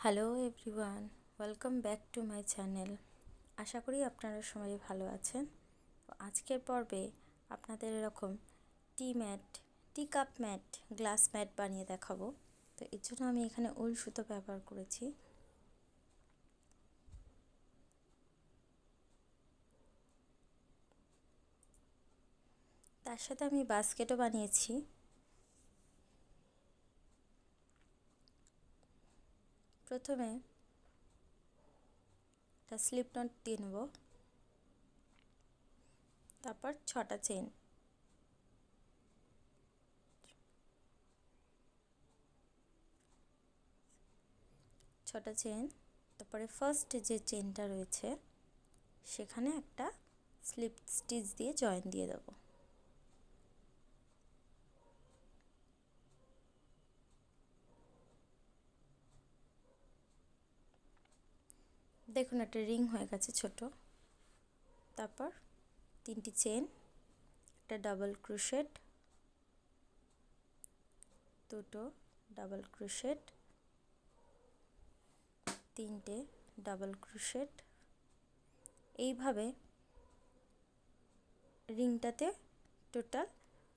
Hello everyone, welcome back to my channel. আশা করি আপনারা সবাই ভালো আছেন। তো আজকের পর্বে আপনাদের এরকম tea cup mat, glass mat বানিয়ে দেখাবো। তো এর জন্য আমি এখানে উল সুতো ব্যবহার করেছি। তার সাথে আমি বাস্কেটও বানিয়েছি। প্রথমে একটা স্লিপ নট দিয়ে নেব, তারপর 6টা চেন, তারপরে ফার্স্ট যে চেনটা রয়েছে সেখানে একটা স্লিপ স্টিচ দিয়ে জয়েন দিয়ে দেবো। দেখুন একটা রিং হয়ে গেছে ছোট। তারপর 3টি চেন, একটা ডাবল ক্রোশেট, দুটো ডাবল ক্রোশেট, 3টে ডাবল ক্রোশেট। এইভাবে রিংটাতে টোটাল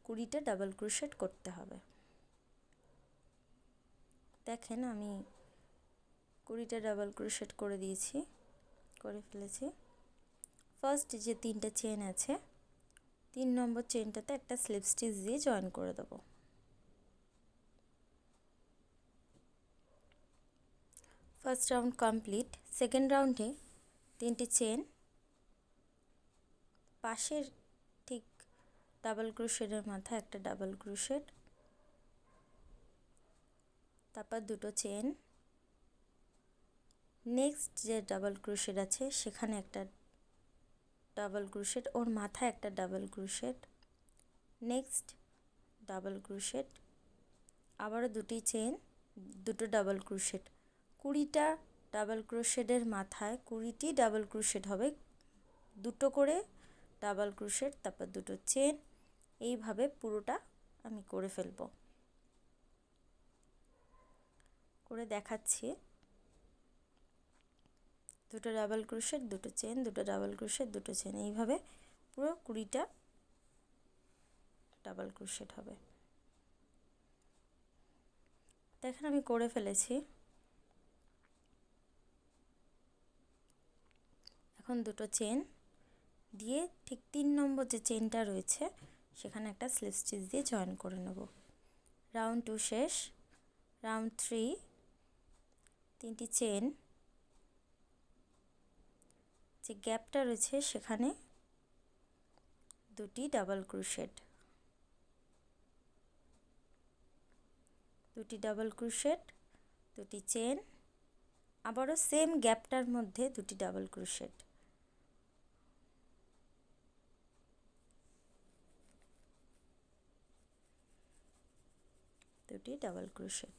20টা ডাবল ক্রোশেট করতে হবে। দেখেন আমি 20টা ডাবল ক্রোশেট করে ফেলেছি। ফার্স্ট যে 3টে চেন আছে, 3 নম্বর চেনটাতে একটা স্লিপ স্টিচ দিয়ে জয়েন করে দেবো। First round complete. সেকেন্ড রাউন্ডে 3টি চেন, পাশের ঠিক ডাবল ক্রোশেটের মাথায় একটা ডাবল ক্রোশেট, তারপর 2টো চেন, নেক্সট যে ডাবল ক্রোশেট আছে সেখানে একটা ডাবল ক্রোশেট, ওর মাথায় একটা double crochet, next double crochet, আবারও 2টি চেন, 2টো ডাবল ক্রোশেট। 20টা ডাবল ক্রোশেটের মাথায় 20টি ডাবল ক্রোশেট হবে, 2টো করে ডাবল ক্রোশেট, তারপর 2টো চেন। এইভাবে পুরোটা আমি করে ফেলবো, করে দেখাচ্ছি। 2টো ডাবল ক্রোশেট, 2টো চেন, 2টো ডাবল ক্রোশেট, 2টো চেন, এইভাবে পুরো 20টা ডাবল ক্রোশেট হবে। দেখেন আমি করে ফেলেছি। এখন 2টো চেন দিয়ে ঠিক 3 নম্বর যে চেনটা রয়েছে সেখানে একটা স্লিপ স্টিচ দিয়ে জয়েন করে নেব। রাউন্ড 2 শেষ। রাউন্ড 3, 3টি চেন, যে গ্যাপটা রয়েছে সেখানে 2টি ডাবল ক্রোশেট, 2টি ডাবল ক্রোশেট, 2টি চেন, আবারও সেম গ্যাপটার মধ্যে 2টি ডাবল ক্রোশেট, 2টি ডাবল ক্রোশেট।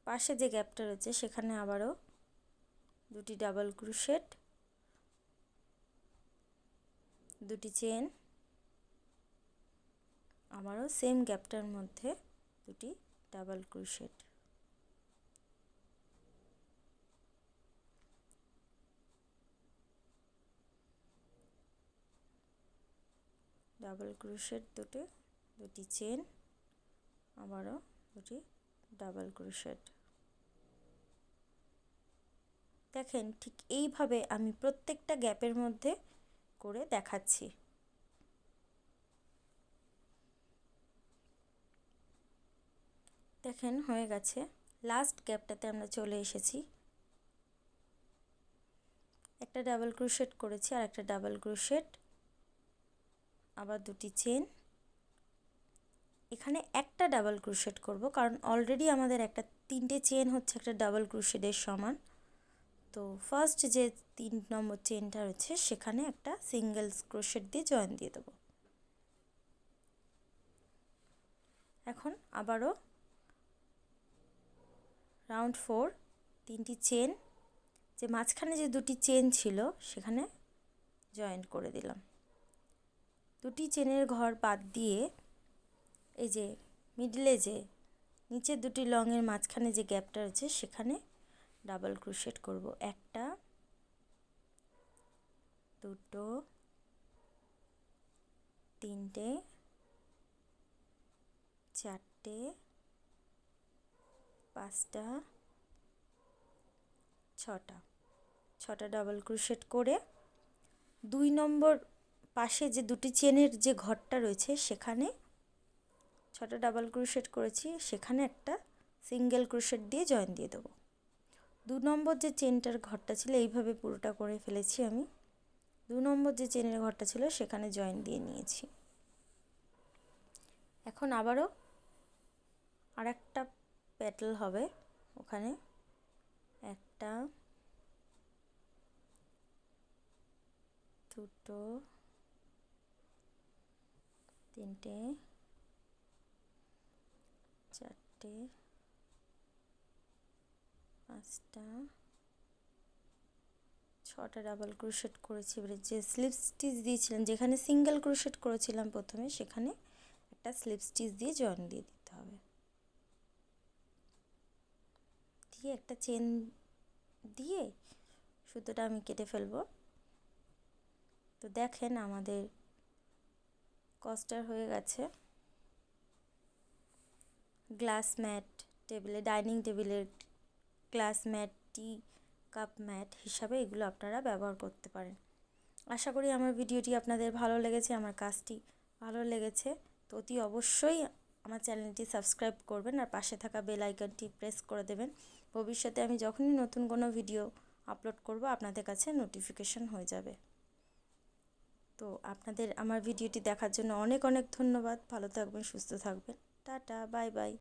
পাশে যে গ্যাপটা রয়েছে সেখানে আবারও 2টি ডাবল ক্রোশেট, 2টি চেন, আবারও সেম গ্যাপটার মধ্যে 2টি ডাবল ক্রোশেট, ডাবল ক্রোশেট 2টি চেন, আবারও 2টি ডাবল ক্রোশেট। দেখেন ঠিক এইভাবে আমি প্রত্যেকটা গ্যাপের মধ্যে করে দেখাচ্ছি। দেখেন হয়ে গেছে। লাস্ট গ্যাপটাতে আমরা চলে এসেছি। একটা ডাবল ক্রোশেট করেছি আর একটা ডাবল ক্রোশেট, আবার 2টি চেন। এখানে একটা ডাবল ক্রোশেট করব কারণ অলরেডি আমাদের একটা 3টে চেন হচ্ছে একটা ডাবল ক্রোশেটের সমান। তো ফার্স্ট যে 3 নম্বর চেনটা রয়েছে সেখানে একটা সিঙ্গেল ক্রোশেট দিয়ে জয়েন দিয়ে দেবো। এখন আবারও রাউন্ড 4, 3টি চেন, যে মাঝখানে যে 2টি চেন ছিল সেখানে জয়েন করে দিলাম। 2টি চেনের ঘর বাদ দিয়ে এই যে মিডলে যে নিচের দুটি লংয়ের মাঝখানে যে গ্যাপটা রয়েছে সেখানে ডাবল ক্রোশেট করব। একটা, দুটো, তিনটে, চারটে, পাঁচটা, ছটা ডাবল ক্রোশেট করে 2 নম্বর পাশে যে দুটি চেনের যে ঘরটা রয়েছে সেখানে 6টা ডাবল ক্রোশেট করেছি, সেখানে একটা সিঙ্গেল ক্রোশেট দিয়ে জয়েন দিয়ে দেবো। 2 নম্বর যে চেনটার ঘরটা ছিল এইভাবে পুরোটা করে ফেলেছি আমি। 2 নম্বর যে চেনের ঘরটা ছিল সেখানে জয়েন দিয়ে নিয়েছি। এখন আবারও আরেকটা পেটাল হবে ওখানে। একটা, দুটো, তিনটে, চারটে, পাঁচটা, 6টা ডাবল ক্রোশেট করেছি। এবারে যে স্লিপ স্টিচ দিয়েছিলাম, যেখানে সিঙ্গেল ক্রোশেট করেছিলাম প্রথমে, সেখানে একটা স্লিপ স্টিচ দিয়ে জয়েন দিয়ে দিতে হবে। দিয়ে একটা চেন দিয়ে সুতোটা আমি কেটে ফেলবো। তো দেখেন আমাদের কোস্টার হয়ে গেছে। গ্লাস ম্যাট টেবিলে, ডাইনিং টেবিলের glass mat, tea cup mat হিসাবে এগুলো আপনারা ব্যবহার করতে পারেন। আশা করি আমার ভিডিওটি আপনাদের ভালো লেগেছে, আমার কাজটি ভালো লেগেছে। তো অতি অবশ্যই আমার চ্যানেলটি সাবস্ক্রাইব করবেন আর পাশে থাকা বেল আইকনটি প্রেস করে দেবেন। ভবিষ্যতে আমি যখনই নতুন কোনো ভিডিও আপলোড করব আপনাদের কাছে নোটিফিকেশন হয়ে যাবে। তো আপনাদের আমার ভিডিওটি দেখার জন্য অনেক অনেক ধন্যবাদ। ভালো থাকবেন, সুস্থ থাকবেন। Tata, bye bye.